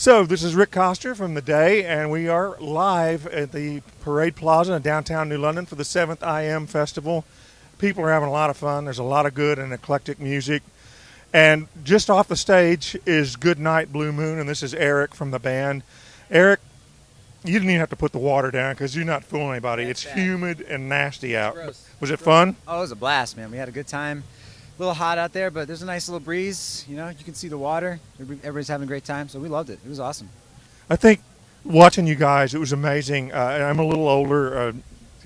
So this is Rick Coster from The Day, and we are live at the Parade Plaza in downtown New London for the 7th IM Festival. People are having a lot of fun. There's a lot of good and eclectic music. And just off the stage is Goodnight, Blue Moon, and this is Eric from the band. Eric, you didn't even have to put the water down because you're not fooling anybody. Yeah, it's bad. humid and nasty out. Gross. Was it fun? Oh, it was a blast, man. We had a good time. A little hot out there, but there's a nice little breeze. You know, you can see the water. Everybody's having a great time, so we loved it. It was awesome. I think watching you guys, it was amazing. I'm a little older,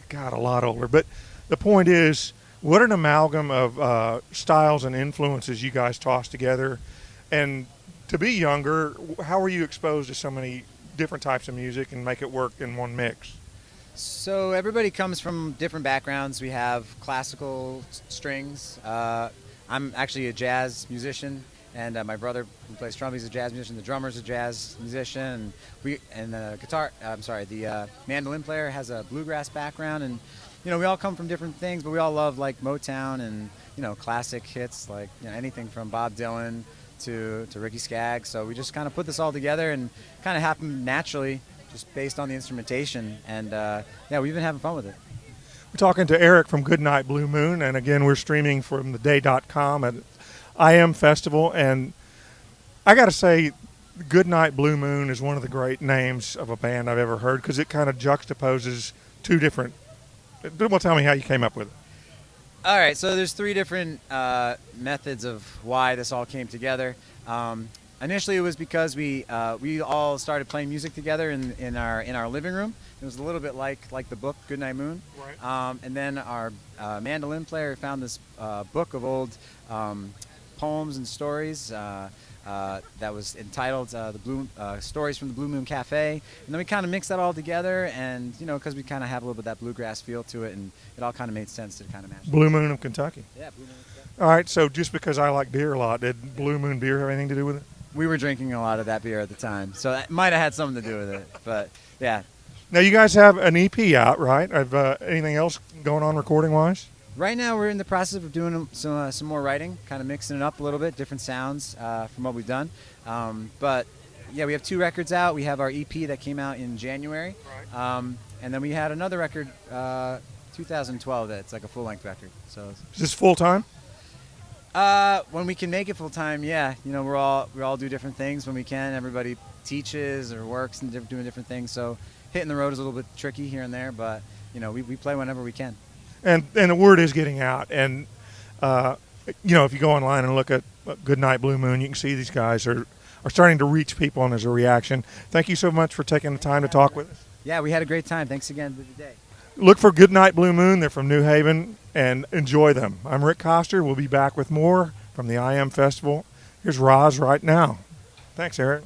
God, a lot older. But the point is, what an amalgam of styles and influences you guys tossed together. And to be younger, how were you exposed to so many different types of music and make it work in one mix? So everybody comes from different backgrounds. We have classical strings. I'm actually a jazz musician, and my brother who plays trumpet, he's a jazz musician. The drummer's a jazz musician, and the mandolin player has a bluegrass background, and you know, we all come from different things, but we all love like Motown and classic hits like anything from Bob Dylan to Ricky Skaggs. So we just kind of put this all together and kind of happened naturally, just based on the instrumentation, and yeah, we've been having fun with it. We're talking to Eric from Goodnight, Blue Moon, and again, we're streaming from theday.com at IM Festival, and I got to say, Goodnight, Blue Moon is one of the great names of a band I've ever heard because it kind of juxtaposes two different. Well, tell me how you came up with it. All right, so there's three different methods of why this all came together. Initially, it was because we all started playing music together in our living room. It was a little bit like the book Goodnight Moon. Right. And then our mandolin player found this book of old poems and stories that was entitled Stories from the Blue Moon Cafe. And then we kind of mixed that all together, and because we kind of have a little bit of that bluegrass feel to it, and it all kind of made sense to kind of match. Blue Moon of Kentucky. Yeah, Blue Moon of Kentucky. All right, so just because I like beer a lot, did Blue Moon beer have anything to do with it? We were drinking a lot of that beer at the time, so that might have had something to do with it. But yeah. Now you guys have an EP out, right? Have anything else going on recording-wise? Right now we're in the process of doing some more writing, kind of mixing it up a little bit, different sounds from what we've done. But yeah, we have 2 records out. We have our EP that came out in January, Right. and then we had another record, 2012, that's like a full-length record. So Is this full-time? when we can make it full time, yeah. We all do different things when we can. Everybody teaches or works and doing different things. So hitting the road is a little bit tricky here and there, but we play whenever we can. And the word is getting out. And if you go online and look at Goodnight, Blue Moon, you can see these guys are starting to reach people, and there's a reaction. Thank you so much for taking the time to talk with us. Yeah, we had a great time. Thanks again for the day. Look for Goodnight, Blue Moon. They're from New Haven, and enjoy them. I'm Rick Coster. We'll be back with more from the IM Festival. Here's Roz right now. Thanks, Eric.